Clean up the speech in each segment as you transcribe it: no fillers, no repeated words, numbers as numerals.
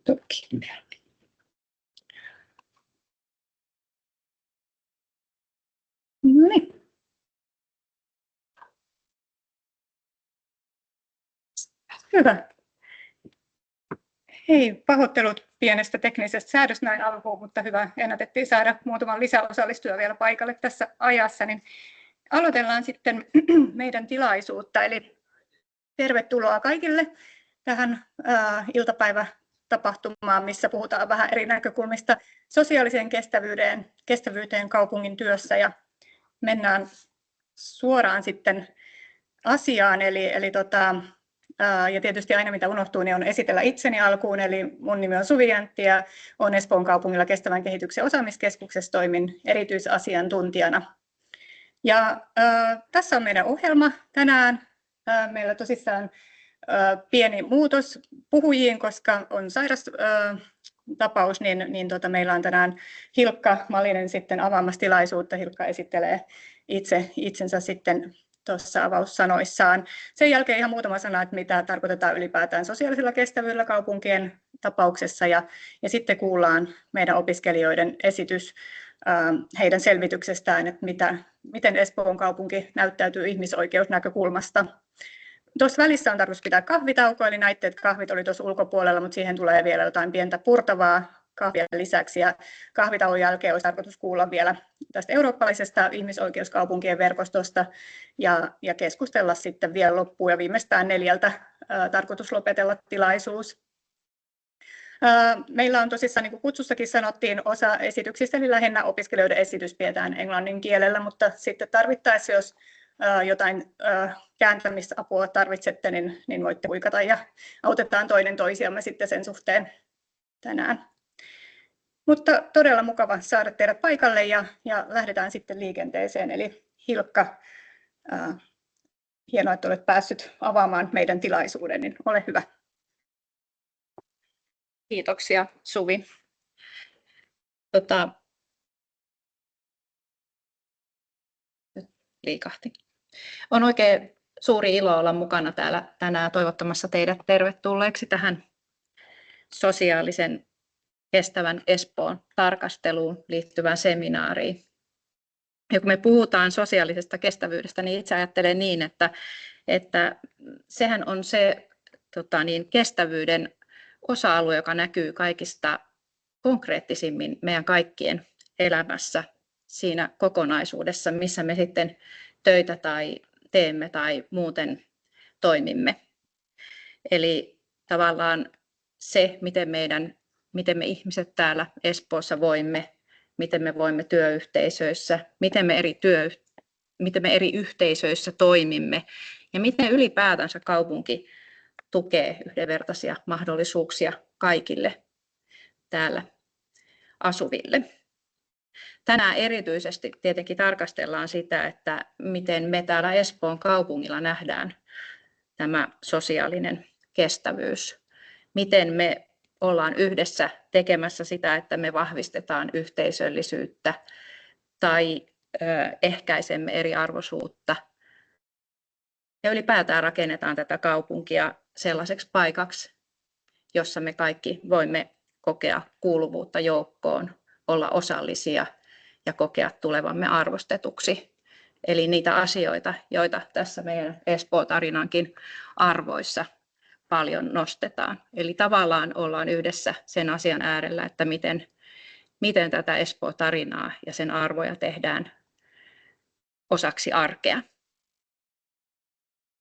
Toki. No niin. Hyvä. Hei, pahoittelut pienestä teknisestä säädöstä näin alkuun, mutta hyvä. Ennätettiin saada muutaman lisäosallistuja vielä paikalle tässä ajassa. Niin aloitellaan sitten meidän tilaisuutta. Eli tervetuloa kaikille tähän iltapäivätapahtumaan, missä puhutaan vähän eri näkökulmista sosiaaliseen kestävyyteen kaupungin työssä. Ja mennään suoraan sitten asiaan. Ja tietysti aina mitä unohtuu, niin on esitellä itseni alkuun. Eli mun nimi on Suvi Jäntti ja olen Espoon kaupungilla kestävän kehityksen osaamiskeskuksessa, toimin erityisasiantuntijana. Ja tässä on meidän ohjelma tänään. Meillä tosissaan pieni muutos puhujiin, koska on sairastapaus, niin meillä on tänään Hilkka Malinen sitten avaamassa tilaisuutta. Hilkka esittelee itsensä sitten tuossa avaussanoissaan. Sen jälkeen ihan muutama sana, että mitä tarkoitetaan ylipäätään sosiaalisella kestävyydellä kaupunkien tapauksessa. Ja sitten kuullaan meidän opiskelijoiden esitys heidän selvityksestään, että miten Espoon kaupunki näyttäytyy ihmisoikeusnäkökulmasta. Tuossa välissä on tarkoitus pitää kahvitauko, eli näitte, että kahvit oli tuossa ulkopuolella, mutta siihen tulee vielä jotain pientä purtavaa kahvia lisäksi. Ja kahvitauon jälkeen olisi tarkoitus kuulla vielä tästä eurooppalaisesta ihmisoikeuskaupunkien verkostosta ja keskustella sitten vielä loppuun. Ja viimeistään 4:00 tarkoitus lopetella tilaisuus. Meillä on tosissaan, niin kuin kutsussakin sanottiin, osa esityksistä, eli lähinnä opiskelijoiden esitys pidetään englannin kielellä, mutta sitten tarvittaessa, jos jotain kääntämisapua tarvitsette, niin voitte huikata ja autetaan toinen toisiamme sitten sen suhteen tänään. Mutta todella mukava saada teidät paikalle ja lähdetään sitten liikenteeseen. Eli Hilkka, hienoa, että olet päässyt avaamaan meidän tilaisuuden, niin ole hyvä. Kiitoksia, Suvi. Liikahti. On oikein suuri ilo olla mukana täällä tänään toivottamassa teidät tervetulleeksi tähän sosiaalisen kestävän Espoon tarkasteluun liittyvään seminaariin. Ja kun me puhutaan sosiaalisesta kestävyydestä, niin itse ajattelen niin, että sehän on se kestävyyden osa-alue, joka näkyy kaikista konkreettisimmin meidän kaikkien elämässä siinä kokonaisuudessa, missä me sitten töitä tai teemme tai muuten toimimme. Eli tavallaan se, miten me ihmiset täällä Espoossa voimme, miten me voimme työyhteisöissä, miten me eri yhteisöissä toimimme ja miten ylipäätänsä kaupunki tukee yhdenvertaisia mahdollisuuksia kaikille täällä asuville. Tänään erityisesti tietenkin tarkastellaan sitä, että miten me täällä Espoon kaupungilla nähdään tämä sosiaalinen kestävyys. Miten me ollaan yhdessä tekemässä sitä, että me vahvistetaan yhteisöllisyyttä tai ehkäisemme eriarvoisuutta. Ja ylipäätään rakennetaan tätä kaupunkia sellaiseksi paikaksi, jossa me kaikki voimme kokea kuuluvuutta joukkoon, olla osallisia ja kokea tulevamme arvostetuksi. Eli niitä asioita, joita tässä meidän Espoo-tarinankin arvoissa paljon nostetaan. Eli tavallaan ollaan yhdessä sen asian äärellä, että miten tätä Espoo-tarinaa ja sen arvoja tehdään osaksi arkea.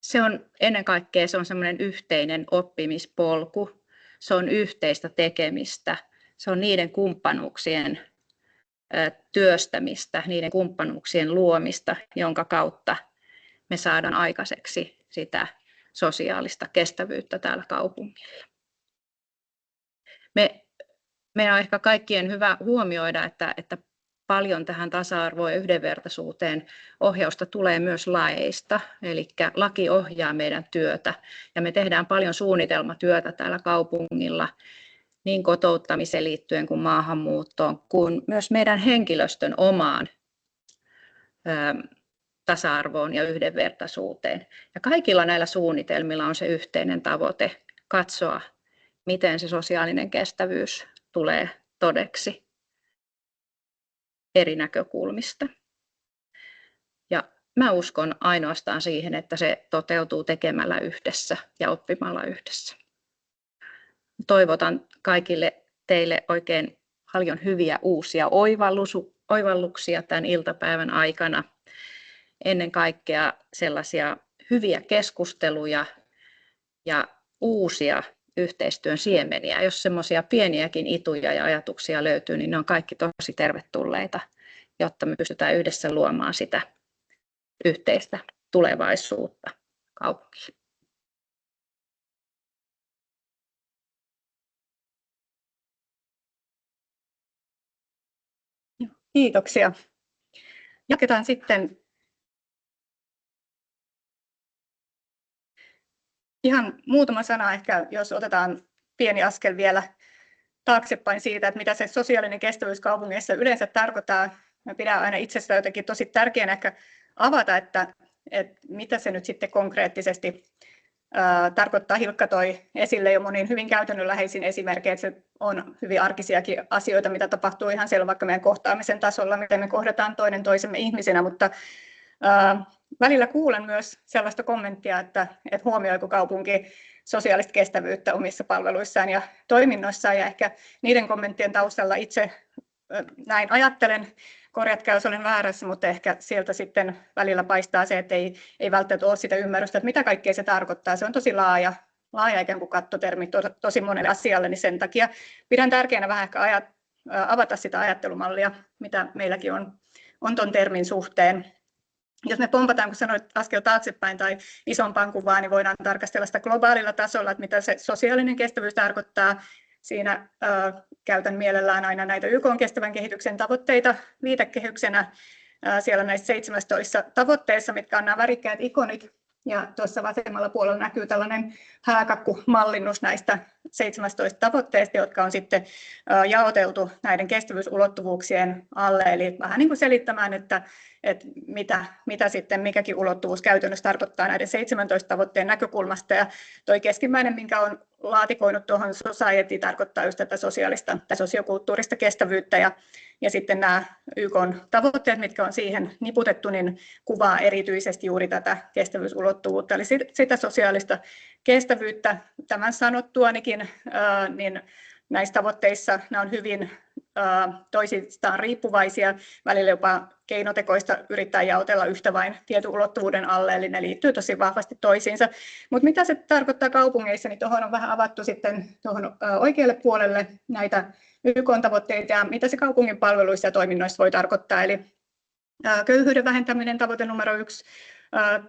Se on ennen kaikkea semmoinen yhteinen oppimispolku, se on yhteistä tekemistä, se on niiden kumppanuuksien työstämistä, niiden kumppanuuksien luomista, jonka kautta me saadaan aikaiseksi sitä sosiaalista kestävyyttä täällä kaupungilla. Meidän on ehkä kaikkien hyvä huomioida, että paljon tähän tasa-arvoon ja yhdenvertaisuuteen ohjausta tulee myös laeista, eli laki ohjaa meidän työtä ja me tehdään paljon suunnitelmatyötä täällä kaupungilla niin kotouttamiseen liittyen kuin maahanmuuttoon, kuin myös meidän henkilöstön omaan tasa-arvoon ja yhdenvertaisuuteen. Ja kaikilla näillä suunnitelmilla on se yhteinen tavoite katsoa miten se sosiaalinen kestävyys tulee todeksi eri näkökulmista. Ja mä uskon ainoastaan siihen, että se toteutuu tekemällä yhdessä ja oppimalla yhdessä. Toivotan kaikille teille oikein paljon hyviä uusia oivalluksia tämän iltapäivän aikana. Ennen kaikkea sellaisia hyviä keskusteluja ja uusia yhteistyön siemeniä. Jos semmoisia pieniäkin ituja ja ajatuksia löytyy, niin ne on kaikki tosi tervetulleita, jotta me pystytään yhdessä luomaan sitä yhteistä tulevaisuutta kaupunkiin. Kiitoksia. Jatketaan sitten ihan muutama sana ehkä, jos otetaan pieni askel vielä taaksepäin siitä, että mitä se sosiaalinen kestävyys kaupungeissa yleensä tarkoittaa. Mä pidän aina itsestä jotenkin tosi tärkeänä ehkä avata, että mitä se nyt sitten konkreettisesti tarkoittaa. Hilkka toi esille jo monin hyvin käytännönläheisin esimerkkejä, että se on hyvin arkisiakin asioita, mitä tapahtuu ihan siellä vaikka meidän kohtaamisen tasolla, miten me kohdataan toinen toisemme ihmisenä, mutta välillä kuulen myös sellaista kommenttia, että huomioiko kaupunki sosiaalista kestävyyttä omissa palveluissaan ja toiminnoissaan, ja ehkä niiden kommenttien taustalla itse näin ajattelen, korjatkaa jos olen väärässä, mutta ehkä sieltä sitten välillä paistaa se, että ei välttämättä ole sitä ymmärrystä, että mitä kaikkea se tarkoittaa. Se on tosi laaja ikään kuin kattotermi tosi monelle asialle, niin sen takia pidän tärkeänä vähän ehkä avata sitä ajattelumallia, mitä meilläkin on tuon termin suhteen. Jos me pompataan, kun sanoit askel taaksepäin tai isompaan kuvaan, niin voidaan tarkastella sitä globaalilla tasolla, että mitä se sosiaalinen kestävyys tarkoittaa. Siinä käytän mielellään aina näitä YK:n kestävän kehityksen tavoitteita viitekehyksenä. Siellä näissä 17 tavoitteissa, mitkä on nämä värikkäät ikonit. Ja tuossa vasemmalla puolella näkyy tällainen hääkakkumallinnus näistä 17 tavoitteista, jotka on sitten jaoteltu näiden kestävyysulottuvuuksien alle. Eli vähän niin kuin selittämään, että mitä sitten mikäkin ulottuvuus käytännössä tarkoittaa näiden 17 tavoitteen näkökulmasta. Ja tuo keskimmäinen, minkä on laatikoinut tuohon society, tarkoittaa just tätä sosiaalista tai sosiokulttuurista kestävyyttä. Ja sitten nämä YK:n tavoitteet, mitkä on siihen niputettu, niin kuvaa erityisesti juuri tätä kestävyysulottuvuutta, eli sitä sosiaalista kestävyyttä. Tämän sanottuanikin, niin näissä tavoitteissa nämä on hyvin toisistaan riippuvaisia, välillä jopa keinotekoista yrittää jaotella yhtä vain tietyn ulottuvuuden alle, eli ne liittyy tosi vahvasti toisiinsa. Mutta mitä se tarkoittaa kaupungeissa, niin tuohon on vähän avattu sitten tuohon oikealle puolelle näitä YK-tavoitteita ja mitä se kaupungin palveluissa ja toiminnoissa voi tarkoittaa. Eli köyhyyden vähentäminen, tavoite numero 1,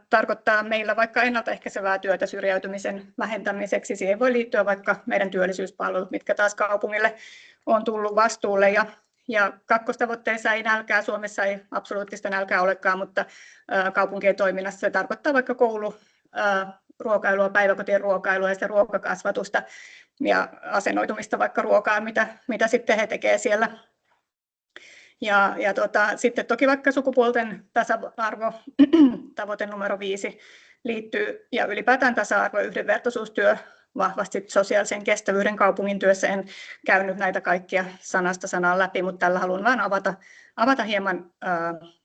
tarkoittaa meillä vaikka ennaltaehkäisevää työtä syrjäytymisen vähentämiseksi. Siihen voi liittyä vaikka meidän työllisyyspalvelut, mitkä taas kaupungille on tullut vastuulle. Ja kakkostavoitteessa ei nälkää, Suomessa ei absoluuttista nälkää olekaan, mutta kaupunkien toiminnassa se tarkoittaa vaikka kouluruokailua, päiväkotien ruokailua ja sitä ruokakasvatusta ja asennoitumista vaikka ruokaan, mitä sitten he tekevät siellä. Sitten toki vaikka sukupuolten tasa-arvo, tavoite numero 5, liittyy ja ylipäätään tasa-arvo- ja yhdenvertaisuustyö vahvasti sosiaalisen kestävyyden kaupungin työssä. En käynyt näitä kaikkia sanasta sanaan läpi, mutta tällä haluan vain avata hieman,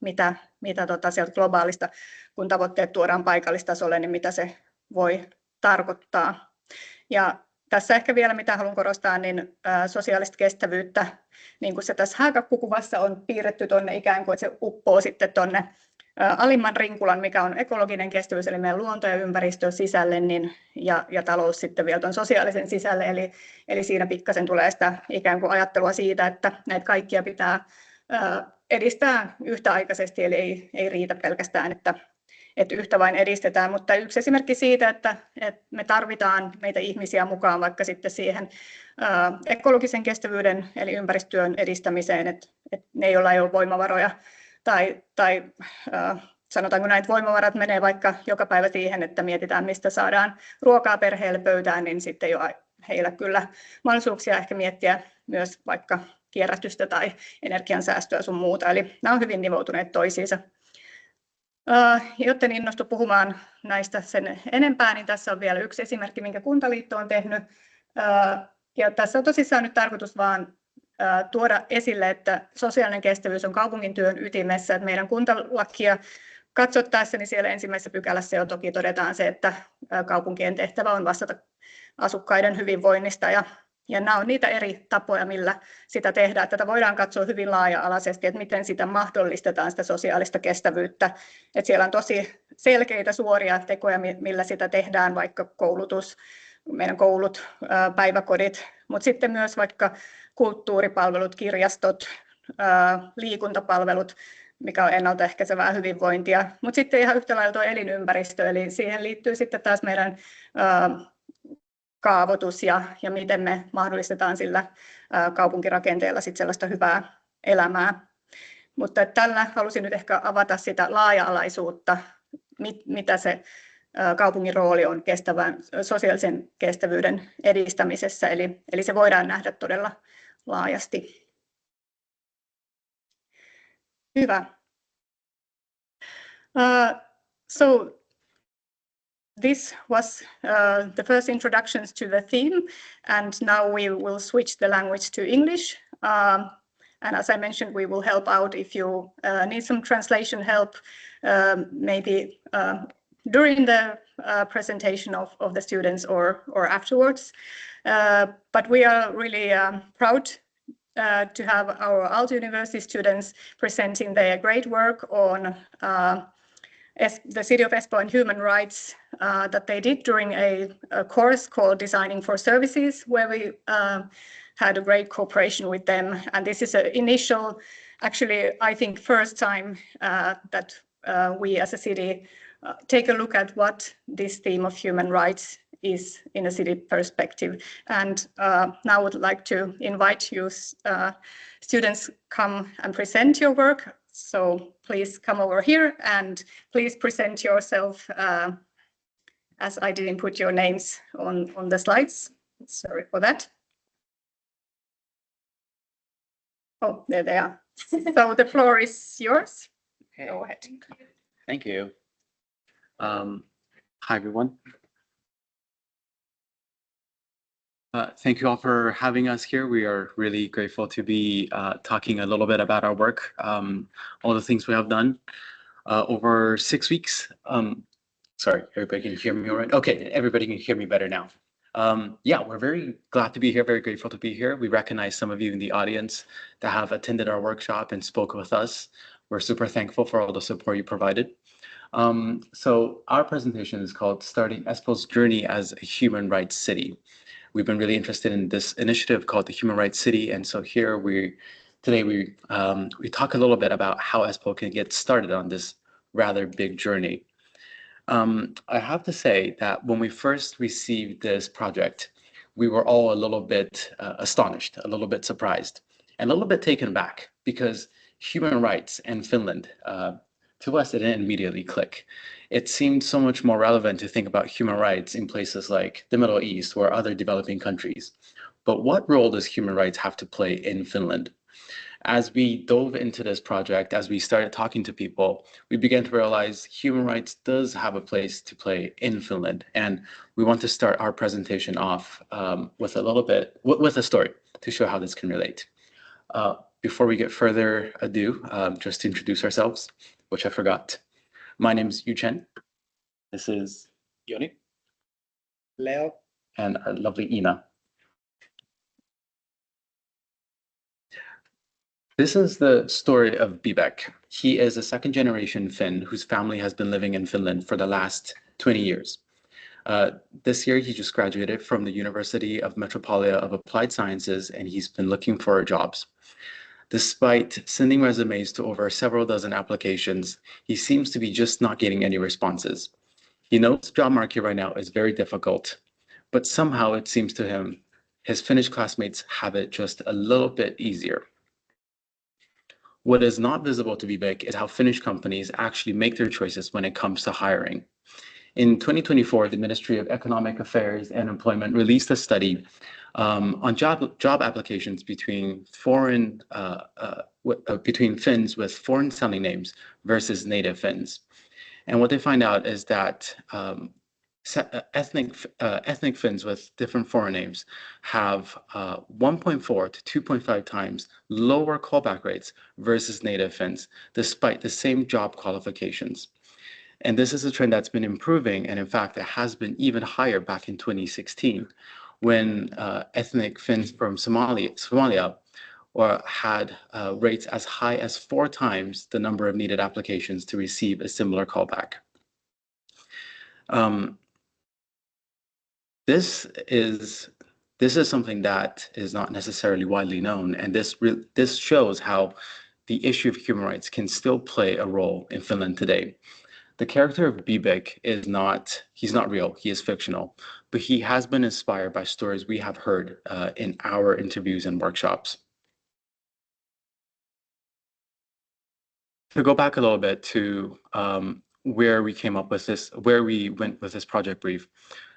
mitä sieltä globaalista, kun tavoitteet tuodaan paikallistasolle, niin mitä se voi tarkoittaa. Ja tässä ehkä vielä, mitä haluan korostaa, niin sosiaalista kestävyyttä, niin kuin se tässä hääkakkukuvassa on piirretty tuonne ikään kuin, että se uppoo sitten tuonne alimman rinkulan, mikä on ekologinen kestävyys, eli meidän luonto ja ympäristön sisälle, niin, ja talous sitten vielä tuon sosiaalisen sisälle, eli siinä pikkasen tulee sitä ikään kuin ajattelua siitä, että näitä kaikkia pitää edistää yhtäaikaisesti, eli ei riitä pelkästään, että yhtä vain edistetään, mutta yksi esimerkki siitä, että me tarvitaan meitä ihmisiä mukaan vaikka sitten siihen ekologisen kestävyyden eli ympäristötyön edistämiseen, että ne, joilla ei ole voimavaroja tai sanotaanko näin, että voimavarat menee vaikka joka päivä siihen, että mietitään, mistä saadaan ruokaa perheelle pöytään, niin sitten jo heillä kyllä mahdollisuuksia ehkä miettiä myös vaikka kierrätystä tai energiansäästöä sun muuta, eli nämä on hyvin nivoutuneet toisiinsa. Jotten innostu puhumaan näistä sen enempää, niin tässä on vielä yksi esimerkki, minkä Kuntaliitto on tehnyt Ja tässä on tosissaan nyt tarkoitus vaan tuoda esille, että sosiaalinen kestävyys on kaupungin työn ytimessä. Että meidän kuntalakia katsottaessa, niin siellä ensimmäisessä pykälässä jo toki todetaan se, että kaupunkien tehtävä on vastata asukkaiden hyvinvoinnista. Ja nämä on niitä eri tapoja, millä sitä tehdään. Tätä voidaan katsoa hyvin laaja-alaisesti, että miten sitä mahdollistetaan, sitä sosiaalista kestävyyttä. Että siellä on tosi selkeitä suoria tekoja, millä sitä tehdään, vaikka koulutus, meidän koulut, päiväkodit, mutta sitten myös vaikka kulttuuripalvelut, kirjastot, liikuntapalvelut, mikä on ennaltaehkäisevää hyvinvointia. Mutta sitten ihan yhtä lailla tuo elinympäristö, eli siihen liittyy sitten taas meidän kaavoitus ja miten me mahdollistetaan sillä kaupunkirakenteella sitten sellaista hyvää elämää. Mutta tällä halusin nyt ehkä avata sitä laaja-alaisuutta, mitä se kaupungin rooli on sosiaalisen kestävyyden edistämisessä, eli se voidaan nähdä todella laajasti. Hyvä. So this was the first introductions to the theme, and now we will switch the language to English. And as I mentioned, we will help out if you need some translation help, maybe during the presentation of the students or afterwards. But we are really proud to have our Aalto University students presenting their great work on the City of Espoo and human rights that they did during a course called Designing for Services, where we had a great cooperation with them. And this is an initial, actually, I think, first time that we as a city take a look at what this theme of human rights is in a city perspective. And now I would like to invite you students come and present your work. So please come over here and please present yourself as I didn't put your names on the slides. Sorry for that. Oh, there they are. So the floor is yours. Okay. Go ahead. Thank you. Hi, everyone. Thank you all for having us here. We are really grateful to be talking a little bit about our work, all the things we have done over 6 weeks. Sorry, everybody can hear me all right? Okay, everybody can hear me better now. Yeah, we're very glad to be here, very grateful to be here. We recognize some of you in the audience that have attended our workshop and spoke with us. We're super thankful for all the support you provided. So our presentation is called Starting Espoo's Journey as a Human Rights City. We've been really interested in this initiative called the Human Rights City, and so here today we talk a little bit about how Espoo can get started on this rather big journey. I have to say that when we first received this project, we were all a little bit astonished, a little bit surprised, and a little bit taken back, because human rights in Finland, to us, it didn't immediately click. It seemed so much more relevant to think about human rights in places like the Middle East or other developing countries. But what role does human rights have to play in Finland? As we dove into this project, as we started talking to people, we began to realize human rights does have a place to play in Finland. And we want to start our presentation off with a story to show how this can relate. Before we get further ado, just to introduce ourselves, which I forgot. My name is Yu Chen. This is Yoni, Leo, and our lovely Ina. This is the story of Bibek. He is a second-generation Finn whose family has been living in Finland for the last 20 years. This year, he just graduated from the University of Metropolia of Applied Sciences, and he's been looking for jobs. Despite sending resumes to over several dozen applications, he seems to be just not getting any responses. He knows the job market right now is very difficult, but somehow it seems to him his Finnish classmates have it just a little bit easier. What is not visible to Vivek is how Finnish companies actually make their choices when it comes to hiring. In 2024, the Ministry of Economic Affairs and Employment released a study on job applications between between Finns with foreign sounding names versus native Finns. And what they find out is that ethnic Finns with different foreign names have 1.4 to 2.5 times lower callback rates versus native Finns, despite the same job qualifications. And this is a trend that's been improving, and in fact, it has been even higher back in 2016, when ethnic Finns from Somalia had rates as high as 4 times the number of needed applications to receive a similar callback. This is something that is not necessarily widely known, and this shows how the issue of human rights can still play a role in Finland today. The character of Bibek he's not real, he is fictional, but he has been inspired by stories we have heard in our interviews and workshops. To go back a little bit to where we went with this project brief.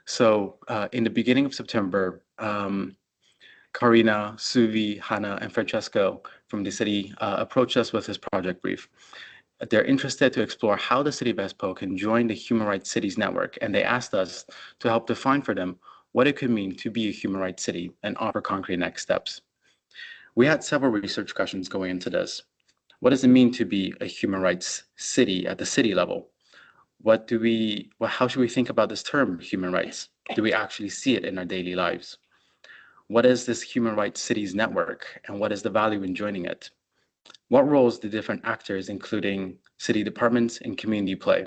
So in the beginning of September, Karina, Suvi, Hannah, and Francesco from the city approached us with this project brief. They're interested to explore how the city of Espoo can join the Human Rights Cities Network, and they asked us to help define for them what it could mean to be a human rights city and offer concrete next steps. We had several research questions going into this. What does it mean to be a human rights city at the city level? How should we think about this term, human rights? Do we actually see it in our daily lives? What is this Human Rights Cities Network, and what is the value in joining it? What roles do different actors, including city departments and community, play?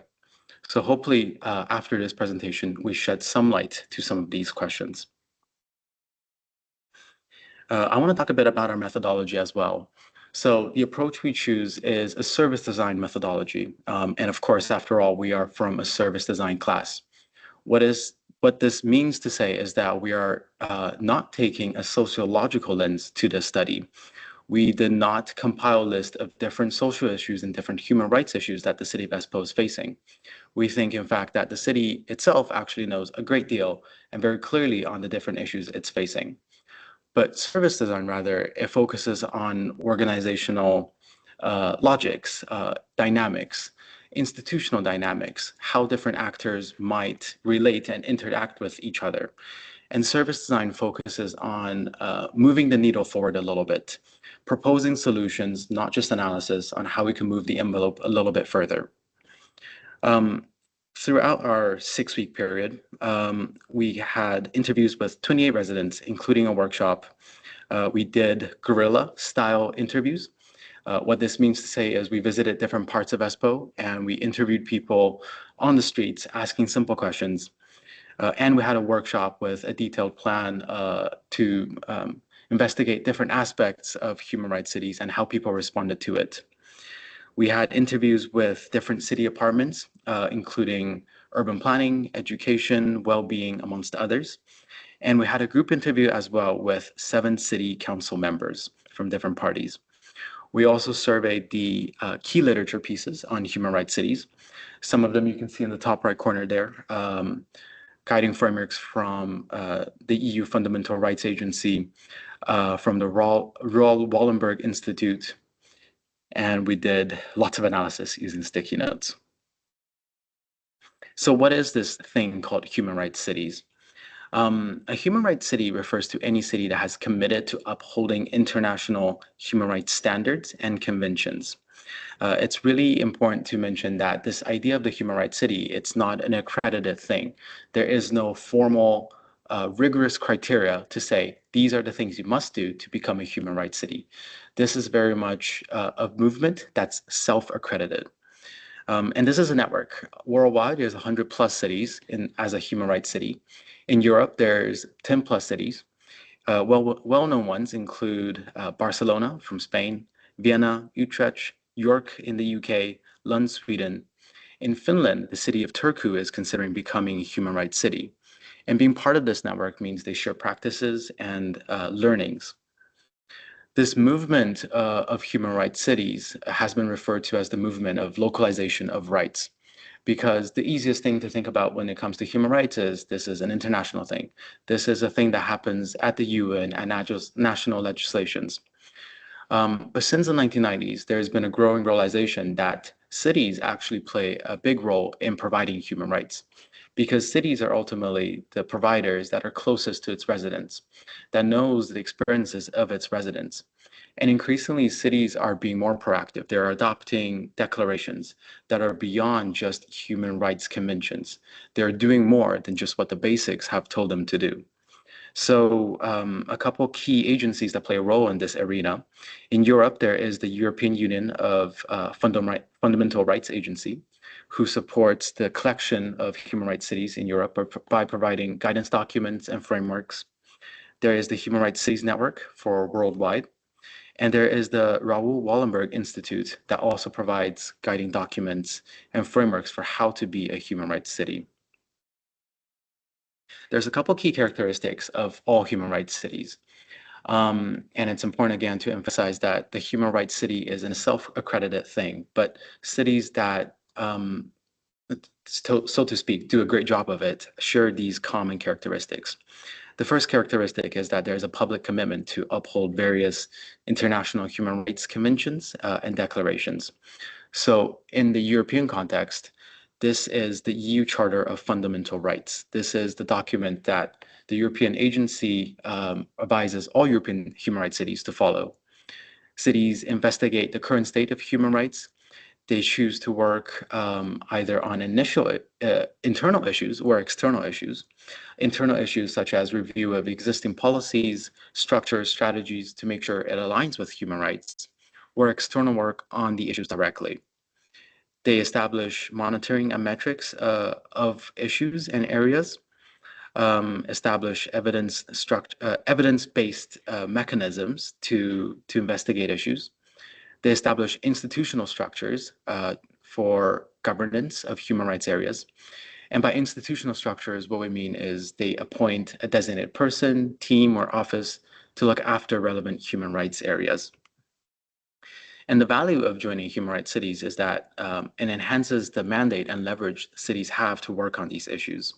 So hopefully, after this presentation, we shed some light to some of these questions. I want to talk a bit about our methodology as well. So the approach we choose is a service design methodology. And of course, after all, we are from a service design class. What this means to say is that we are not taking a sociological lens to this study. We did not compile a list of different social issues and different human rights issues that the city of Espoo is facing. We think, in fact, that the city itself actually knows a great deal and very clearly on the different issues it's facing. But service design, rather, it focuses on organizational logics, dynamics, institutional dynamics, how different actors might relate and interact with each other. And service design focuses on moving the needle forward a little bit, proposing solutions, not just analysis, on how we can move the envelope a little bit further. Throughout our 6-week period, we had interviews with 28 residents, including a workshop. We did guerrilla-style interviews. What this means to say is we visited different parts of Espoo, and we interviewed people on the streets asking simple questions. And we had a workshop with a detailed plan to investigate different aspects of human rights cities and how people responded to it. We had interviews with different city departments, including urban planning, education, well-being, amongst others. And we had a group interview as well with 7 city council members from different parties. We also surveyed the key literature pieces on human rights cities. Some of them you can see in the top right corner there. Guiding frameworks from the EU Fundamental Rights Agency, from the Roel Wallenberg Institute, and we did lots of analysis using sticky notes. So what is this thing called human rights cities? A human rights city refers to any city that has committed to upholding international human rights standards and conventions. It's really important to mention that this idea of the human rights city, it's not an accredited thing. There is no formal, rigorous criteria to say, these are the things you must do to become a human rights city. This is very much a movement that's self-accredited. And this is a network. Worldwide, there's 100 plus cities as a human rights city. In Europe, there's 10 plus cities. Well-known ones include Barcelona from Spain, Vienna, Utrecht, York in the UK, Lund, Sweden. In Finland, the city of Turku is considering becoming a human rights city. And being part of this network means they share practices and learnings. This movement of human rights cities has been referred to as the movement of localization of rights, because the easiest thing to think about when it comes to human rights is this is an international thing. This is a thing that happens at the UN and national legislations. But since the 1990s, there's been a growing realization that cities actually play a big role in providing human rights. because cities are ultimately the providers that are closest to its residents, that knows the experiences of its residents. And increasingly, cities are being more proactive. They're adopting declarations that are beyond just human rights conventions. They're doing more than just what the basics have told them to do. So a couple key agencies that play a role in this arena. In Europe, there is the European Union of Fundamental Rights Agency, who supports the collection of human rights cities in Europe by providing guidance documents and frameworks. There is the Human Rights Cities Network for worldwide. And there is the Raoul Wallenberg Institute that also provides guiding documents and frameworks for how to be a human rights city. There's a couple key characteristics of all human rights cities. And it's important, again, to emphasize that the human rights city is a self-accredited thing, but cities that, so to speak, do a great job of it share these common characteristics. The first characteristic is that there's a public commitment to uphold various international human rights conventions and declarations. So in the European context, this is the EU Charter of Fundamental Rights. This is the document that the European agency advises all European human rights cities to follow. Cities investigate the current state of human rights. They choose to work either on initial internal issues or external issues. Internal issues such as review of existing policies, structures, strategies to make sure it aligns with human rights, or external work on the issues directly. They establish monitoring and metrics of issues and areas, establish evidence-based mechanisms to investigate issues. They establish institutional structures for governance of human rights areas. And by institutional structures, what we mean is they appoint a designated person, team, or office to look after relevant human rights areas. And the value of joining human rights cities is that it enhances the mandate and leverage cities have to work on these issues.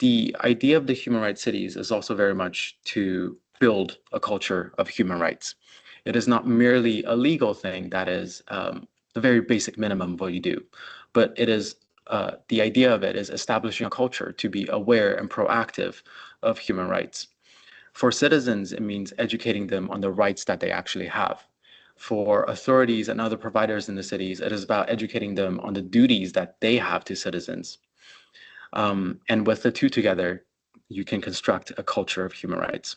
The idea of the human rights cities is also very much to build a culture of human rights. It is not merely a legal thing that is the very basic minimum of what you do, but it is the idea of it is establishing a culture to be aware and proactive of human rights. For citizens, it means educating them on the rights that they actually have. For authorities and other providers in the cities, it is about educating them on the duties that they have to citizens. And with the two together, you can construct a culture of human rights.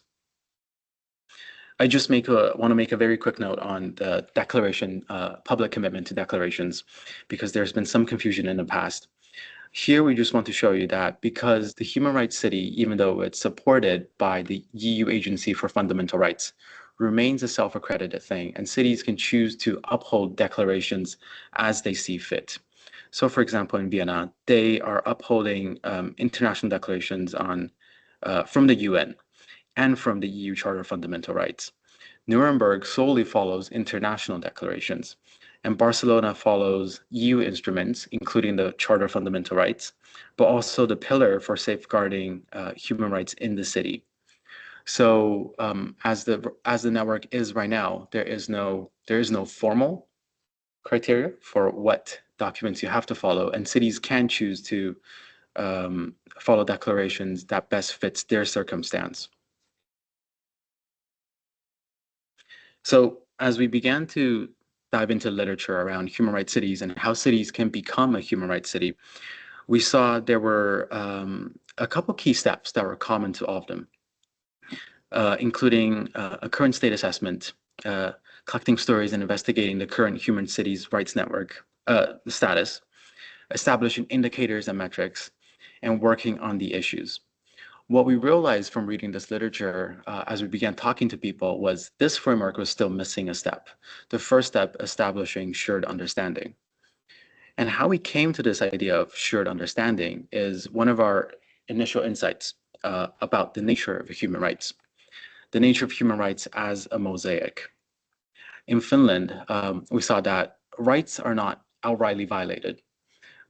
I just want to make a very quick note on the declaration, public commitment to declarations, because there's been some confusion in the past. Here, we just want to show you that because the human rights city, even though it's supported by the EU Agency for Fundamental Rights, remains a self-accredited thing, and cities can choose to uphold declarations as they see fit. So, for example, in Vienna, they are upholding international declarations from the UN and from the EU Charter of Fundamental Rights. Nuremberg solely follows international declarations, and Barcelona follows EU instruments, including the Charter of Fundamental Rights, but also the pillar for safeguarding human rights in the city. So as the network is right now, there is no formal criteria for what documents you have to follow, and cities can choose to follow declarations that best fits their circumstance. So as we began to dive into literature around human rights cities and how cities can become a human rights city, we saw there were a couple key steps that were common to all of them, including a current state assessment, collecting stories and investigating the current human cities rights network status, establishing indicators and metrics, and working on the issues. What we realized from reading this literature as we began talking to people was this framework was still missing a step. The first step, establishing shared understanding. And how we came to this idea of shared understanding is one of our initial insights about the nature of human rights. The nature of human rights as a mosaic. In Finland, we saw that rights are not outrightly violated,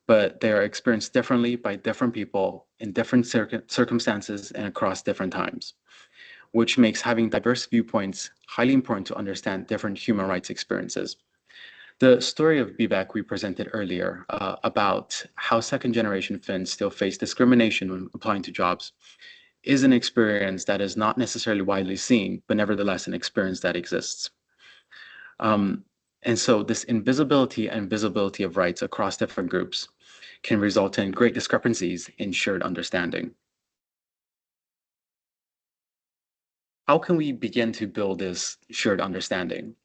but they are experienced differently by different people in different circumstances and across different times, which makes having diverse viewpoints highly important to understand different human rights experiences. The story of Bibek we presented earlier about how second-generation Finns still face discrimination when applying to jobs is an experience that is not necessarily widely seen, but nevertheless an experience that exists. And so this invisibility and visibility of rights across different groups can result in great discrepancies in shared understanding. How can we begin to build this shared understanding?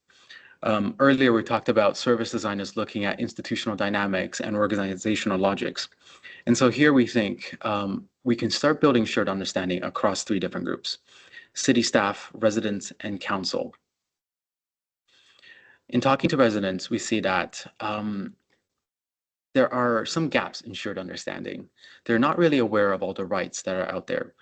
Earlier, we talked about service designers looking at institutional dynamics and organizational logics. And so here we think we can start building shared understanding across 3 different groups: city staff, residents, and council. In talking to residents, we see that there are some gaps in shared understanding. They're not really aware of all the rights that are out there.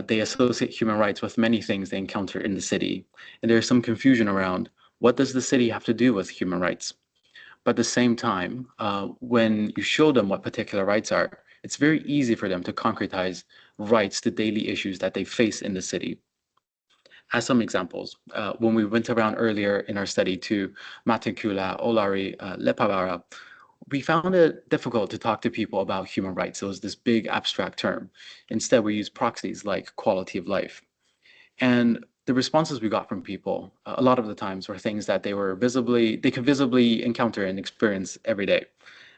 They associate human rights with many things they encounter in the city, and there's some confusion around what does the city have to do with human rights. But at the same time, when you show them what particular rights are, it's very easy for them to concretize rights to daily issues that they face in the city. As some examples, when we went around earlier in our study to Matikula, Olari, Lepavara, we found it difficult to talk to people about human rights. It was this big abstract term. Instead, we used proxies like quality of life. And the responses we got from people, a lot of the times, were things that they could visibly encounter and experience every day.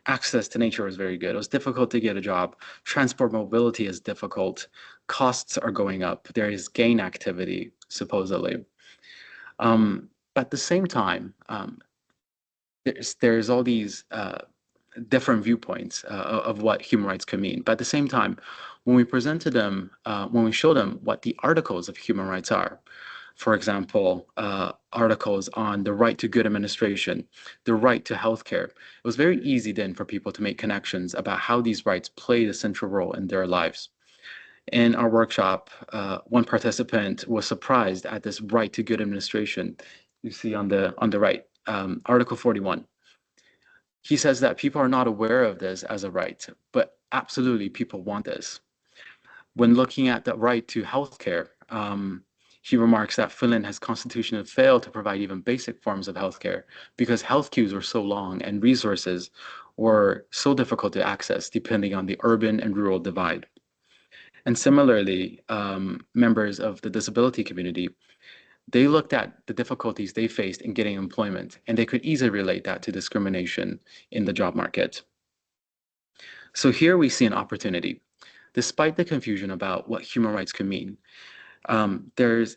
Access to nature was very good. It was difficult to get a job. Transport mobility is difficult. Costs are going up. There is gain activity, supposedly. But at the same time, there's all these different viewpoints of what human rights can mean. But at the same time, when we present to them, when we show them what the articles of human rights are, for example, articles on the right to good administration, the right to healthcare, it was very easy then for people to make connections about how these rights played a central role in their lives. In our workshop, one participant was surprised at this right to good administration. You see on the right, Article 41. He says that people are not aware of this as a right, but absolutely people want this. When looking at the right to healthcare, he remarks that Finland has constitutionally failed to provide even basic forms of healthcare because health queues were so long and resources were so difficult to access depending on the urban and rural divide. And similarly, members of the disability community, they looked at the difficulties they faced in getting employment, and they could easily relate that to discrimination in the job market. So here we see an opportunity. Despite the confusion about what human rights can mean, there's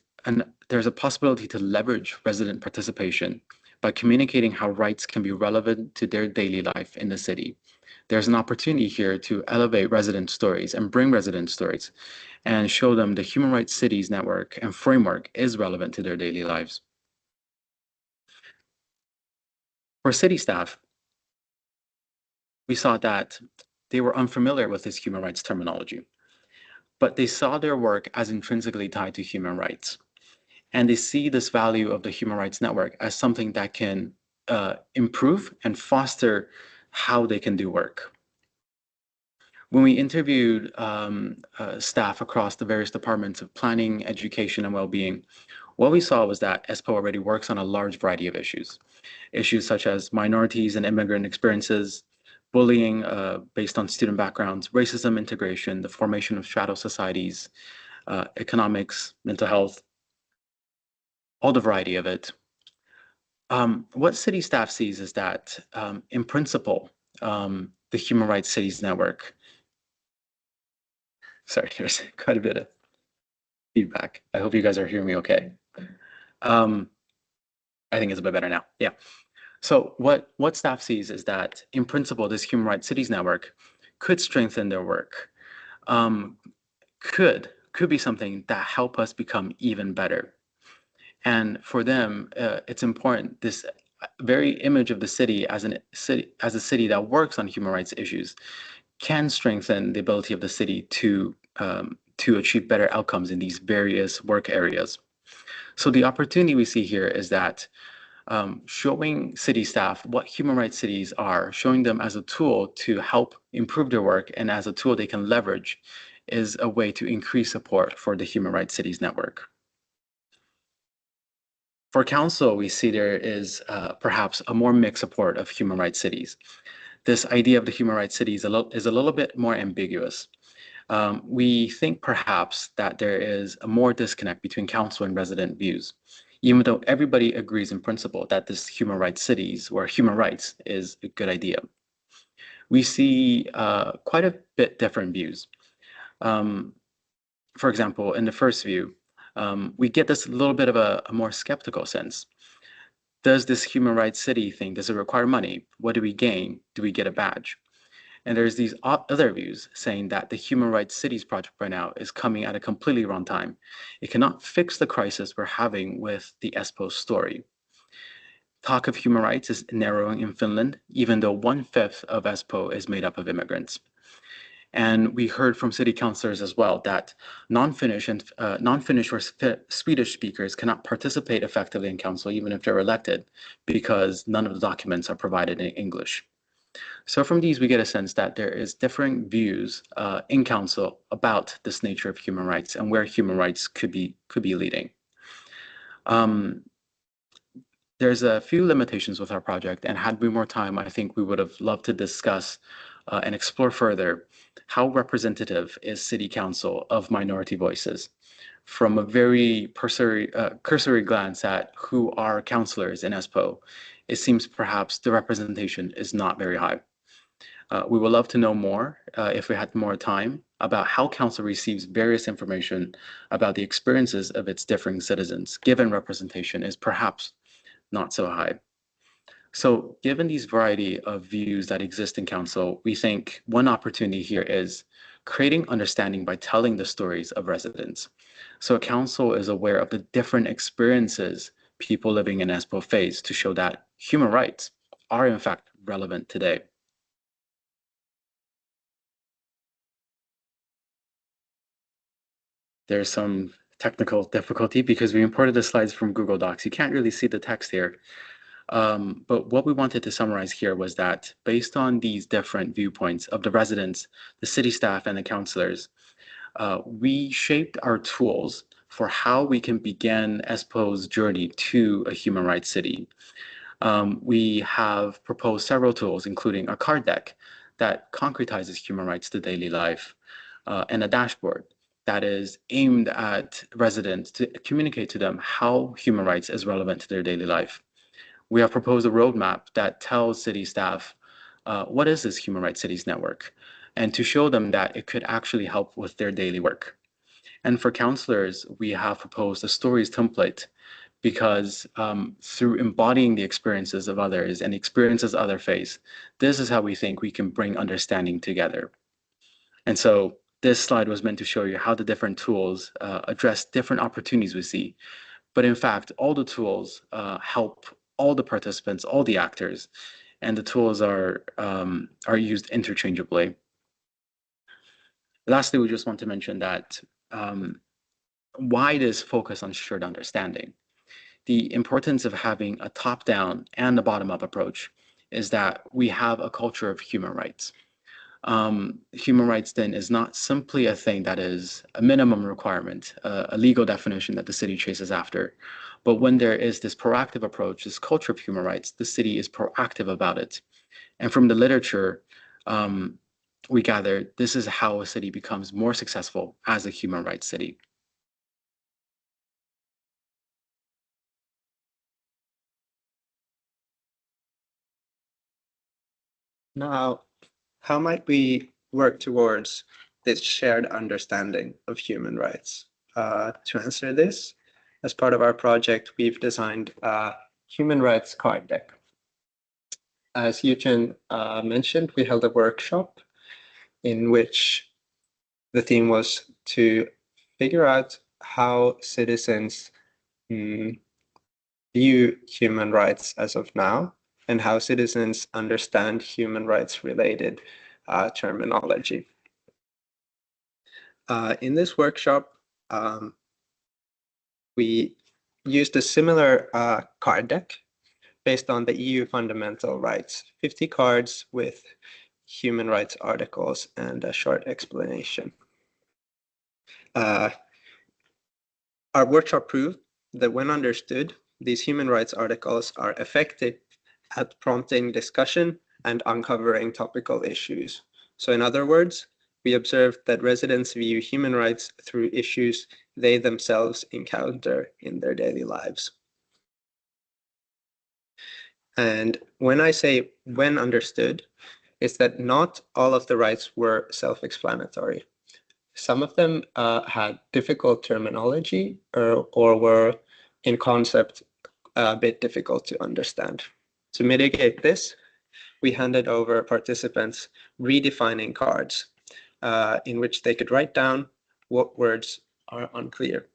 a possibility to leverage resident participation by communicating how rights can be relevant to their daily life in the city. There's an opportunity here to elevate resident stories and bring resident stories and show them the Human Rights Cities network and framework is relevant to their daily lives. For city staff, we saw that they were unfamiliar with this human rights terminology, but they saw their work as intrinsically tied to human rights. And they see this value of the Human Rights Network as something that can improve and foster how they can do work. When we interviewed staff across the various departments of planning, education, and well-being, what we saw was that Espoo already works on a large variety of issues. Issues such as minorities and immigrant experiences, bullying based on student backgrounds, racism integration, the formation of shadow societies, economics, mental health, all the variety of it. What city staff sees is that, in principle, the Human Rights Cities Network, sorry, there's quite a bit of feedback. I hope you guys are hearing me okay. I think it's a bit better now. Yeah. So what staff sees is that, in principle, this Human Rights Cities Network could strengthen their work, could be something that help us become even better. And for them, it's important, this very image of the city as a city that works on human rights issues can strengthen the ability of the city to achieve better outcomes in these various work areas. So the opportunity we see here is that showing city staff what human rights cities are, showing them as a tool to help improve their work and as a tool they can leverage, is a way to increase support for the Human Rights Cities Network. For council, we see there is perhaps a more mixed support of human rights cities. This idea of the human rights city is a little bit more ambiguous. We think perhaps that there is a more disconnect between council and resident views, even though everybody agrees in principle that this human rights cities or human rights is a good idea. We see quite a bit different views. For example, in the first view, we get this little bit of a more skeptical sense. Does this human rights city thing, does it require money? What do we gain? Do we get a badge? And there's these other views saying that the human rights cities project right now is coming at a completely wrong time. It cannot fix the crisis we're having with the Espoo story. Talk of human rights is narrowing in Finland, even though 1/5 of Espoo is made up of immigrants. And we heard from city councillors as well that non-Finnish or Swedish speakers cannot participate effectively in council, even if they're elected, because none of the documents are provided in English. So from these, we get a sense that there is differing views in council about this nature of human rights and where human rights could be leading. There's a few limitations with our project, and had we more time, I think we would have loved to discuss and explore further how representative is City Council of minority voices. From a very cursory glance at who are councillors in Espoo, it seems perhaps the representation is not very high. We would love to know more, if we had more time, about how council receives various information about the experiences of its differing citizens, given representation is perhaps not so high. So given these variety of views that exist in council, we think one opportunity here is creating understanding by telling the stories of residents. So council is aware of the different experiences people living in Espoo face to show that human rights are in fact relevant today. There's some technical difficulty because we imported the slides from Google Docs. You can't really see the text here. But what we wanted to summarize here was that based on these different viewpoints of the residents, the city staff, and the councillors, we shaped our tools for how we can begin Espoo's journey to a human rights city. We have proposed several tools, including a card deck that concretizes human rights to daily life, and a dashboard that is aimed at residents to communicate to them how human rights is relevant to their daily life. We have proposed a roadmap that tells city staff what is this Human Rights Cities Network, and to show them that it could actually help with their daily work. And for councillors, we have proposed a stories template because through embodying the experiences of others and experiences others face, this is how we think we can bring understanding together. And so this slide was meant to show you how the different tools address different opportunities we see. But in fact, all the tools help all the participants, all the actors, and the tools are used interchangeably. Lastly, we just want to mention that why this focus on shared understanding. The importance of having a top-down and a bottom-up approach is that we have a culture of human rights. Human rights then is not simply a thing that is a minimum requirement, a legal definition that the city chases after. But when there is this proactive approach, this culture of human rights, the city is proactive about it. And from the literature, we gather this is how a city becomes more successful as a human rights city. Now, how might we work towards this shared understanding of human rights? To answer this, as part of our project, we've designed a human rights card deck. As Eugen mentioned, we held a workshop in which the theme was to figure out how citizens view human rights as of now, and how citizens understand human rights related terminology. In this workshop, we used a similar card deck based on the EU fundamental rights, 50 cards with human rights articles and a short explanation. Our workshop proved that when understood, these human rights articles are effective at prompting discussion and uncovering topical issues. So in other words, we observed that residents view human rights through issues they themselves encounter in their daily lives. And when I say when understood, it's that not all of the rights were self-explanatory. Some of them had difficult terminology or were in concept a bit difficult to understand. To mitigate this, we handed over participants redefining cards in which they could write down what words are unclear.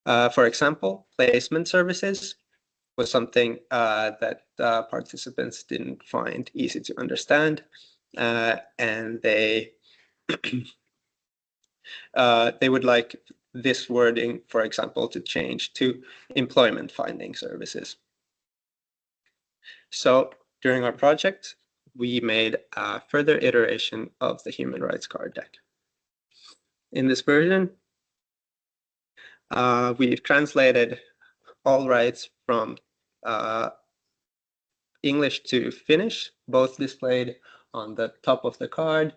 For example, placement services was something that participants didn't find easy to understand, and they would like this wording, for example, to change to employment finding services. So during our project, we made a further iteration of the human rights card deck. In this version, we've translated all rights from English to Finnish, both displayed on the top of the card,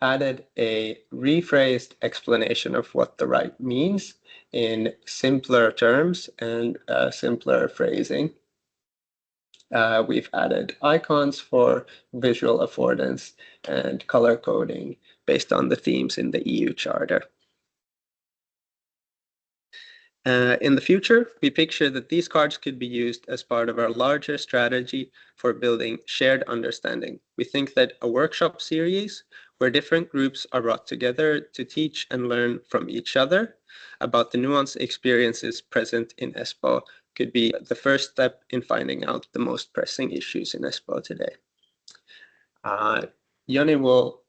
added a rephrased explanation of what the right means in simpler terms and simpler phrasing. We've added icons for visual affordance and color coding based on the themes in the EU Charter. In the future, we picture that these cards could be used as part of our larger strategy for building shared understanding. We think that a workshop series where different groups are brought together to teach and learn from each other about the nuanced experiences present in Espoo could be the first step in finding out the most pressing issues in Espoo today. Joni will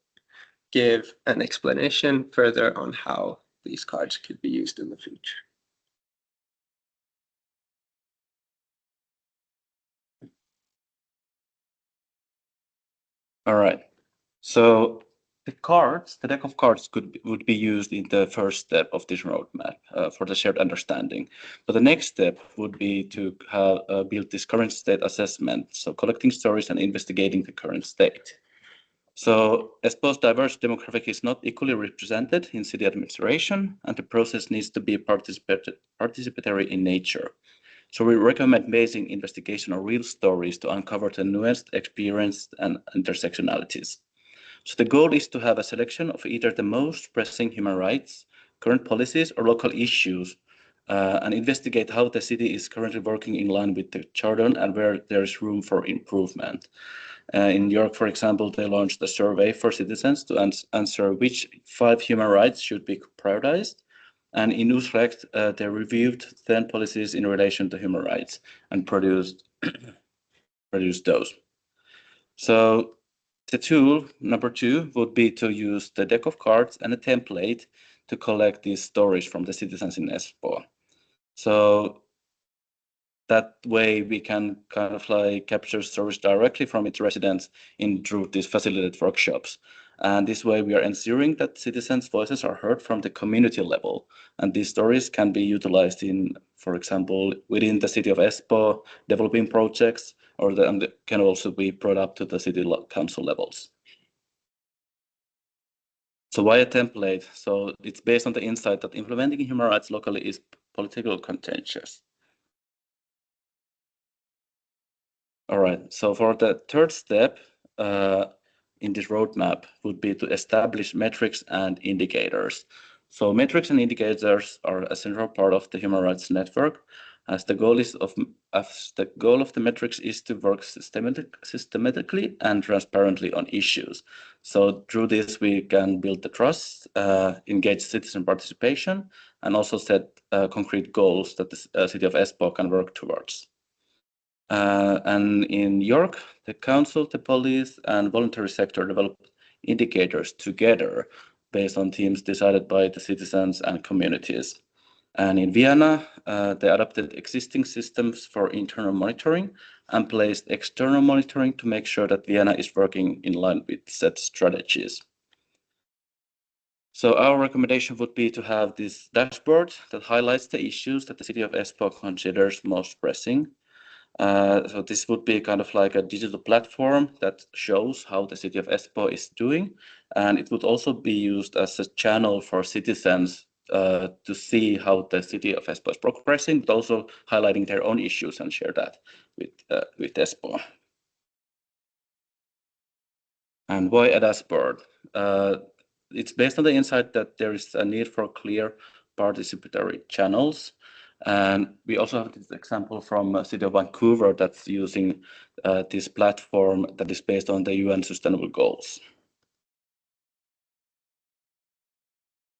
give an explanation further on how these cards could be used in the future. All right. So the deck of cards would be used in the first step of this roadmap for the shared understanding. But the next step would be to build this current state assessment, so collecting stories and investigating the current state. So Espoo's diverse demographic is not equally represented in city administration, and the process needs to be participatory in nature. So we recommend basing investigation on real stories to uncover the nuanced experience and intersectionalities. So the goal is to have a selection of either the most pressing human rights, current policies, or local issues, and investigate how the city is currently working in line with the Charter and where there is room for improvement. In New York, for example, they launched a survey for citizens to answer which 5 human rights should be prioritized. And in Utrecht, they reviewed 10 policies in relation to human rights and produced those. So the tool number 2 would be to use the deck of cards and a template to collect these stories from the citizens in Espoo. So that way we can kind of like capture stories directly from its residents through these facilitated workshops. And this way we are ensuring that citizens' voices are heard from the community level. And these stories can be utilized in, for example, within the city of Espoo, developing projects, or can also be brought up to the city council levels. So why a template? So it's based on the insight that implementing human rights locally is politically contentious. All right, so for the third step in this roadmap would be to establish metrics and indicators. So metrics and indicators are a central part of the human rights network, as the goal of the metrics is to work systematically and transparently on issues. So through this, we can build the trust, engage citizen participation, and also set concrete goals that the city of Espoo can work towards. And in York, the council, the police, and voluntary sector developed indicators together based on themes decided by the citizens and communities. And in Vienna, they adopted existing systems for internal monitoring and placed external monitoring to make sure that Vienna is working in line with set strategies. So our recommendation would be to have this dashboard that highlights the issues that the city of Espoo considers most pressing. So this would be kind of like a digital platform that shows how the city of Espoo is doing, and it would also be used as a channel for citizens to see how the city of Espoo is progressing, but also highlighting their own issues and share that with Espoo. And why a dashboard? It's based on the insight that there is a need for clear participatory channels. And we also have this example from City of Vancouver that's using this platform that is based on the UN Sustainable Goals.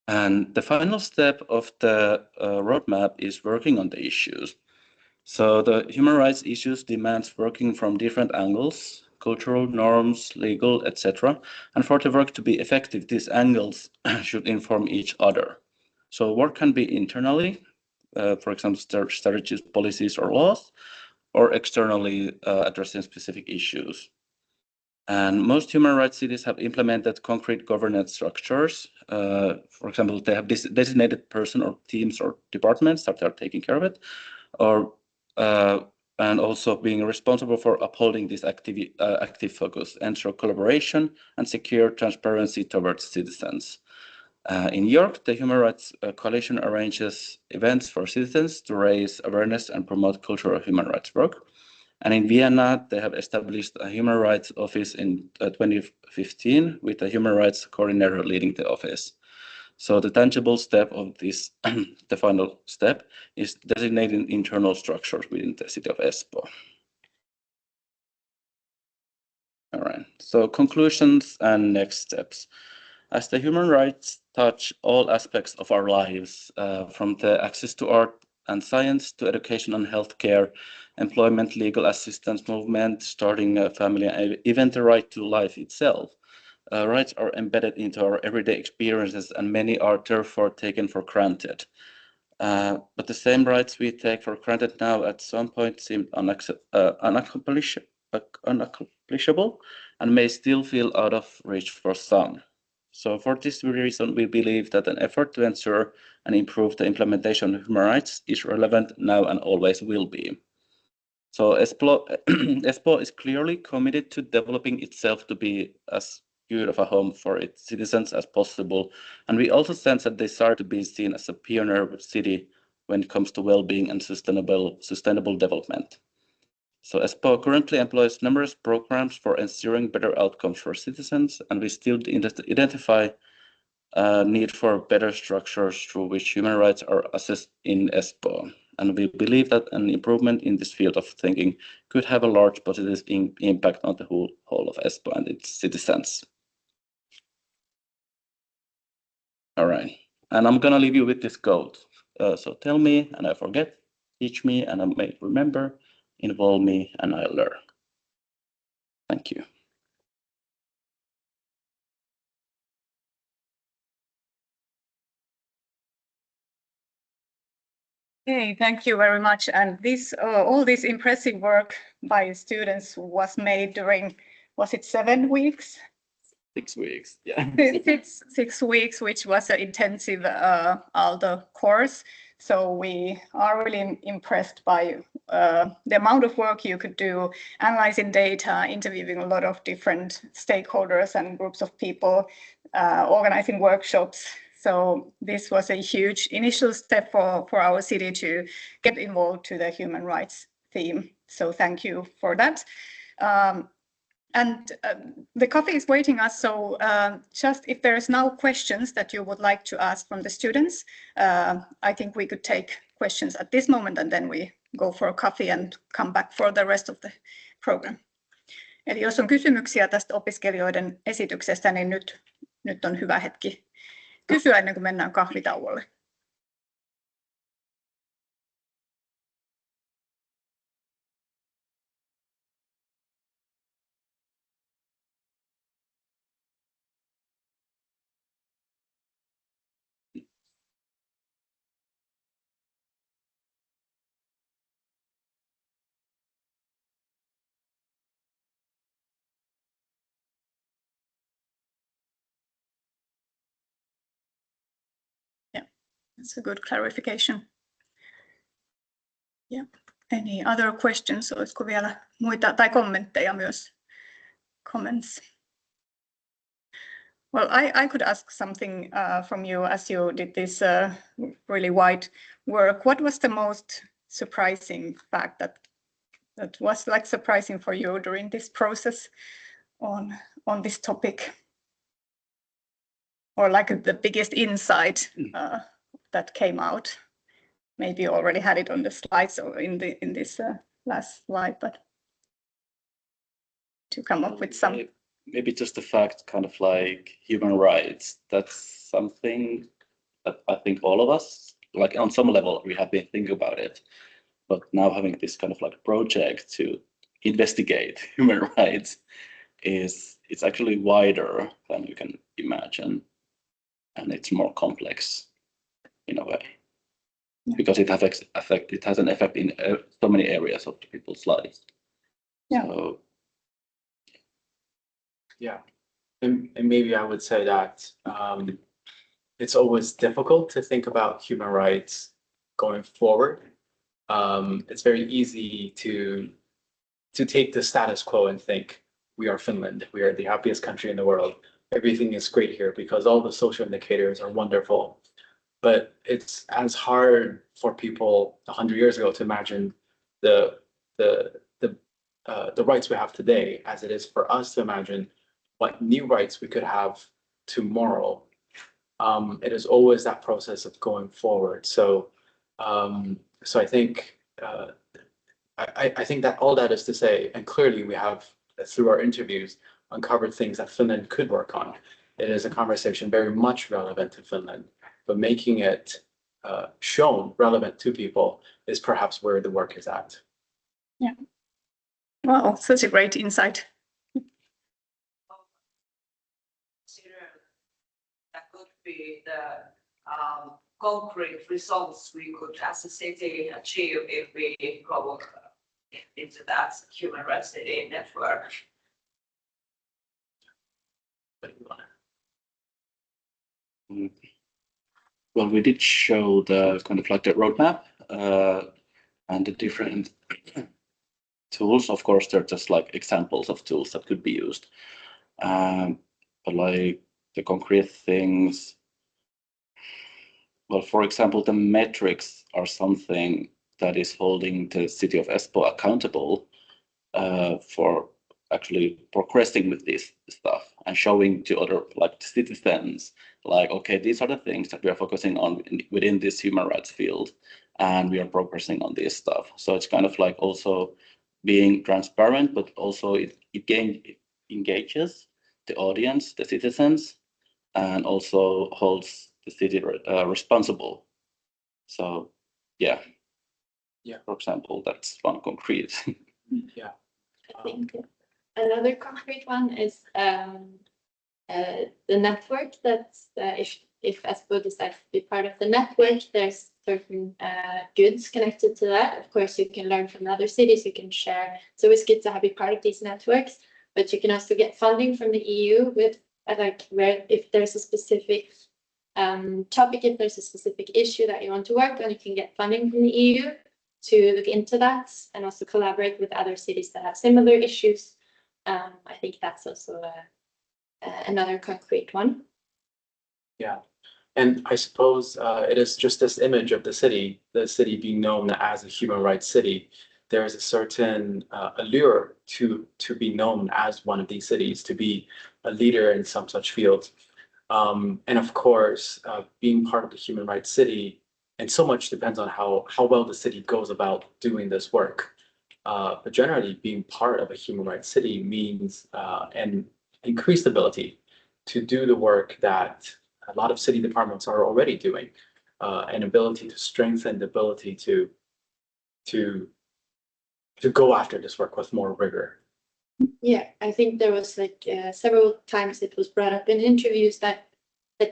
And the final step of the roadmap is working on the issues. So the human rights issues demands working from different angles, cultural norms, legal, etc. And for the work to be effective, these angles should inform each other. So work can be internally, for example, strategies, policies, or laws, or externally addressing specific issues. And most human rights cities have implemented concrete governance structures. For example, they have designated person or teams or departments that are taking care of it, or and also being responsible for upholding this active focus, ensure collaboration, and secure transparency towards citizens. In New York, the Human Rights Coalition arranges events for citizens to raise awareness and promote cultural human rights work. And in Vienna, they have established a human rights office in 2015 with a human rights coordinator leading the office. So the tangible step of this, the final step, is designating internal structures within the city of Espoo. All right, so conclusions and next steps. As the human rights touch all aspects of our lives, from the access to art and science to education and healthcare, employment, legal assistance movement, starting a family, and even the right to life itself, rights are embedded into our everyday experiences, and many are therefore taken for granted. But the same rights we take for granted now at some point seem unaccomplishable and may still feel out of reach for some. So for this reason, we believe that an effort to ensure and improve the implementation of human rights is relevant now and always will be. So Espoo is clearly committed to developing itself to be as good of a home for its citizens as possible. And we also sense a desire to be seen as a pioneer city when it comes to well-being and sustainable development. So Espoo currently employs numerous programs for ensuring better outcomes for citizens, and we still identify a need for better structures through which human rights are assessed in Espoo. And we believe that an improvement in this field of thinking could have a large positive impact on the whole of Espoo and its citizens. All right, and I'm gonna leave you with this quote. So tell me and I forget, teach me and I may remember, involve me and I learn. Thank you. Okay, thank you very much. And this, all this impressive work by students was made during, was it 7 weeks? 6 weeks, yeah. 6 weeks, which was an intensive ALDO course. So we are really impressed by the amount of work you could do, analyzing data, interviewing a lot of different stakeholders and groups of people, organizing workshops. So this was a huge initial step for our city to get involved to the human rights theme. So thank you for that. And the coffee is waiting us, so just if there's now questions that you would like to ask from the students, I think we could take questions at this moment and then we go for a coffee and come back for the rest of the program. Eli jos on kysymyksiä tästä opiskelijoiden esityksestä, niin nyt on hyvä hetki kysyä ennen kuin mennään kahvitauolle. That's a good clarification. Yeah. Any other questions? Olisiko vielä muita tai kommentteja myös? Comments? Well, I could ask something from you as you did this really wide work. What was the most surprising fact that was like surprising for you during this process on this topic? Or like the biggest insight that came out? Maybe you already had it on the slides or in this last slide, but to come up with some. Maybe just the fact, kind of like human rights. That's something that I think all of us, like on some level, we have been thinking about it. But now having this kind of like project to investigate human rights it's actually wider than you can imagine, and it's more complex in a way. Yeah. Because it has an effect in so many areas of people's lives. Yeah. So, yeah, and maybe I would say that it's always difficult to think about human rights going forward. It's very easy to take the status quo and think we are Finland, we are the happiest country in the world. Everything is great here because all the social indicators are wonderful. But it's as hard for people 100 years ago to imagine the rights we have today as it is for us to imagine what new rights we could have tomorrow. It is always that process of going forward. So I think I think that all that is to say, and clearly we have, through our interviews, uncovered things that Finland could work on. It is a conversation very much relevant to Finland, but making it shown relevant to people is perhaps where the work is at. Yeah. Wow, such a great insight. That could be the concrete results we could, as a city, achieve if we go into that human rights city network. Well, we did show the kind of like the roadmap and the different tools. Of course, they're just like examples of tools that could be used. But like the concrete things, well, for example, the metrics are something that is holding the city of Espoo accountable for actually progressing with this stuff and showing to other like citizens, like, okay, these are the things that we are focusing on within this human rights field, and we are progressing on this stuff. So it's kind of like also being transparent, but also it engages the audience, the citizens, and also holds the city responsible. So yeah, for example, that's one concrete. Yeah. I think another concrete one is the network. That's if Espoo decides to be part of the network, there's certain goods connected to that. Of course, you can learn from other cities, you can share. So it's good to be part of these networks, but you can also get funding from the EU with like where if there's a specific topic, if there's a specific issue that you want to work on, you can get funding from the EU to look into that and also collaborate with other cities that have similar issues. I think that's also another concrete one. Yeah, and I suppose it is just this image of the city being known as a human rights city. There is a certain allure to be known as one of these cities, to be a leader in some such field. And of course, being part of the human rights city, and so much depends on how well the city goes about doing this work. But generally, being part of a human rights city means an increased ability to do the work that a lot of city departments are already doing, an ability to strengthen the ability to go after this work with more rigor. Yeah, I think there was like several times it was brought up in interviews that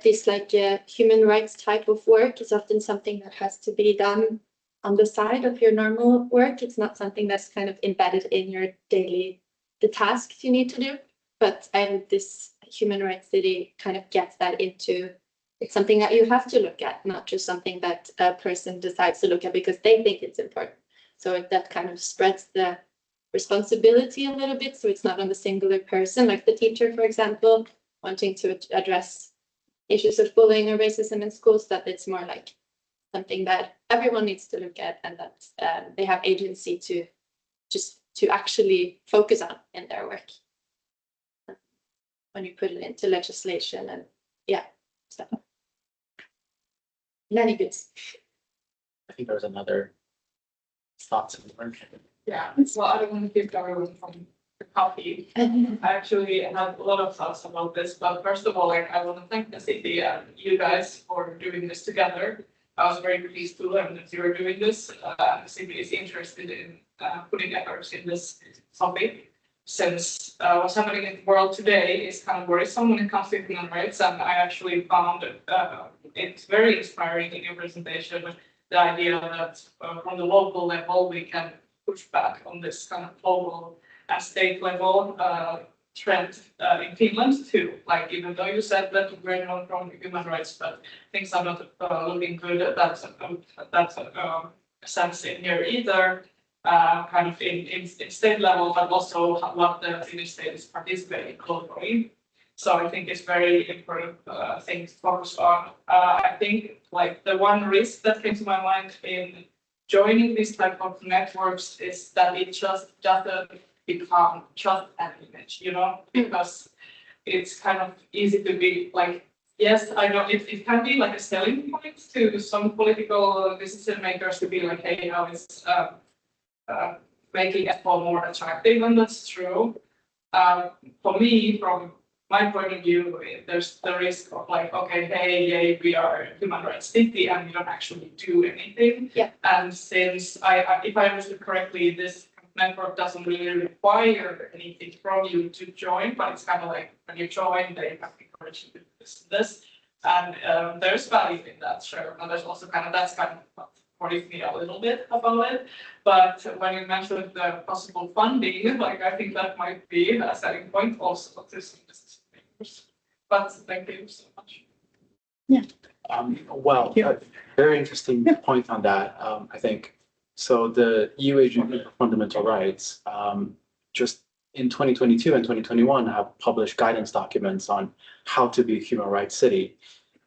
this like human rights type of work is often something that has to be done on the side of your normal work. It's not something that's kind of embedded in your daily, the tasks you need to do. But this human rights city kind of gets that into it's something that you have to look at, not just something that a person decides to look at because they think it's important. So that kind of spreads the responsibility a little bit, so it's not on the singular person, like the teacher, for example, wanting to address issues of bullying or racism in schools, that it's more like something that everyone needs to look at, and that they have agency to actually focus on in their work when you put it into legislation and stuff. Many goods. I think there's another thoughts in the work. Yeah, well, I don't want to keep everyone from the coffee. I actually had a lot of thoughts about this, but first of all, like, I want to thank the city and you guys for doing this together. I was very pleased to learn that you were doing this. The city is interested in putting efforts in this topic, since what's happening in the world today is kind of worrisome when it comes to human rights, and I actually found it's very inspiring in your presentation, the idea that from the local level we can push back on this kind of global and state level trend in Finland too. Like, even though you said that we're not from human rights, but things are not looking good at that sense in here either. Kind of in state level, but also what the Finnish state is participating globally. So I think it's very important thing to focus on. I think like the one risk that came to my mind in joining this type of networks is that it just doesn't become just an image, you know, because it's kind of easy to be like, yes, I know it can be like a selling point to some political decision makers to be like, hey, how is making Espoo more attractive, and that's true. For me, from my point of view, there's the risk of like, okay, hey, yay, we are a human rights city and we don't actually do anything. Yeah. And since if I understood correctly, this network doesn't really require anything from you to join, but it's kind of like when you join, they have encourage you to do this. And there's value in that, sure. And there's also that's kind of what worries me a little bit about it. But when you mentioned the possible funding, like, I think that might be a selling point also to some business makers. But thank you so much. Yeah. Well, a very interesting point on that. I think so. The EU Agency for Fundamental Rights just in 2022 and 2021 have published guidance documents on how to be a human rights city.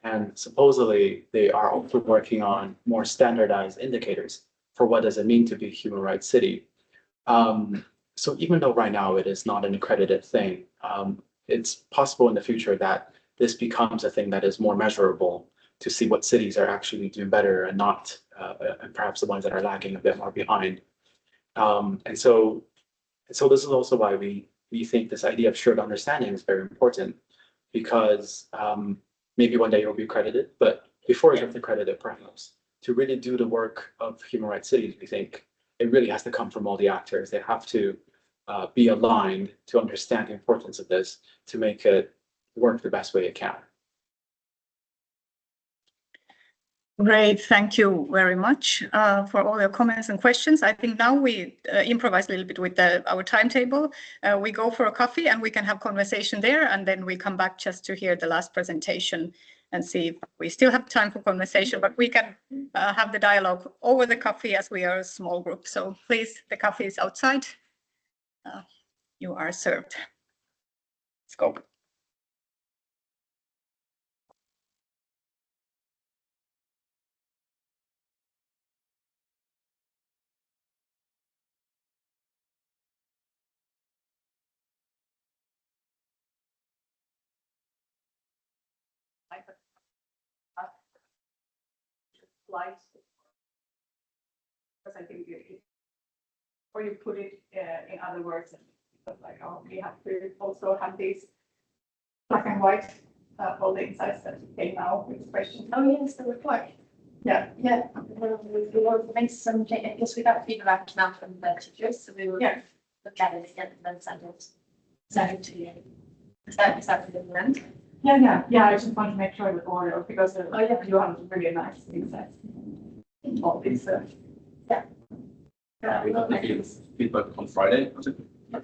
And supposedly they are also working on more standardized indicators for what does it mean to be a human rights city. So even though right now it is not an accredited thing, it's possible in the future that this becomes a thing that is more measurable to see what cities are actually doing better and not, and perhaps the ones that are lagging a bit more behind. And so this is also why we think this idea of shared understanding is very important, because maybe one day you'll be accredited, but before you get accredited, perhaps to really do the work of human rights cities, we think it really has to come from all the actors. They have to be aligned to understand the importance of this to make it work the best way it can. Great, thank you very much for all your comments and questions. I think now we improvise a little bit with our timetable. We go for a coffee and we can have conversation there, and then we come back just to hear the last presentation and see if we still have time for conversation, but we can have the dialogue over the coffee as we are a small group. So please, the coffee is outside. You are served. Let's go. Slides, because I think or you put it in other words, like, oh, we have to also have these black and white all the insights that came now with questions. Oh yes, the report. Yeah. Yeah, we will make some changes because we got feedback now from the teachers, so we will look at it again and then send it to you. Is that the plan? Yeah. I just want to make sure that order, because you have really nice insights. All this. We got the feedback on Friday. Was it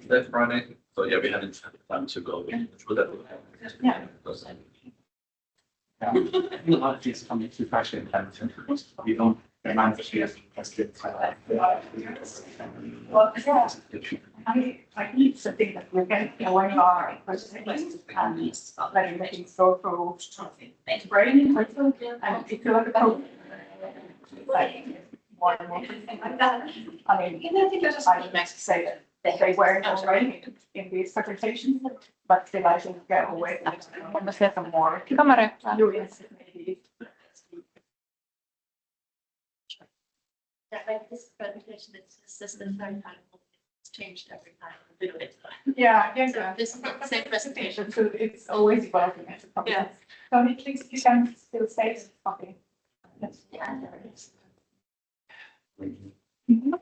that Friday? So yeah, we hadn't had time to go through that. Yeah. A lot of things come into fashion and we don't manage to Well, yeah, I need to think that we're getting when you are and letting things go through brain and if you look at like more and more things like that. I mean, I think I would next say that they weren't already in these presentations, but still I think get away from the more nuance maybe. Yeah, like this presentation, it's just the third time. It's changed every time. Yeah, I guess So this is the same presentation. so it's always evolving as a problem. Yeah. So at least you can still say something. Yeah. Mhm.